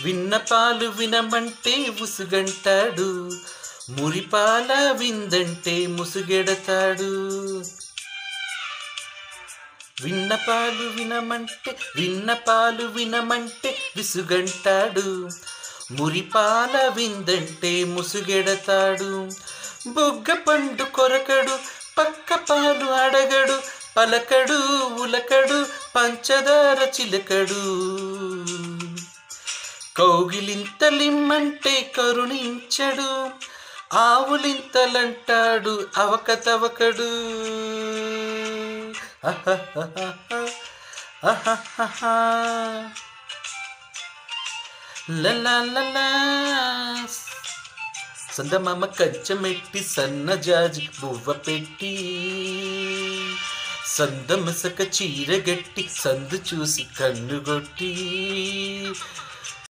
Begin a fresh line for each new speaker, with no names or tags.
విన్నపాలు వినమంటే ఉసుగంటాడు, మురిపాల విందంటే ముసుగెడతాడు. విన్నపాలు వినమంటే విసుగంటాడు, మురిపాల విందంటే ముసుగెడతాడు. బుగ్గ పండు కొరకడు, పక్క పాలు అడగడు, పలకడు ఉలకడు, పంచదార చిలకడు. కౌగిలింతలిమ్మంటే కరుణించడు, ఆవులింతలంటాడు అవకతవకడు. లలా సందమామ కంచమెట్టి సన్నజాజి బువ్వ పెట్టి, సందమసక చీరగట్టి సందు చూసి కన్నుగొట్టి,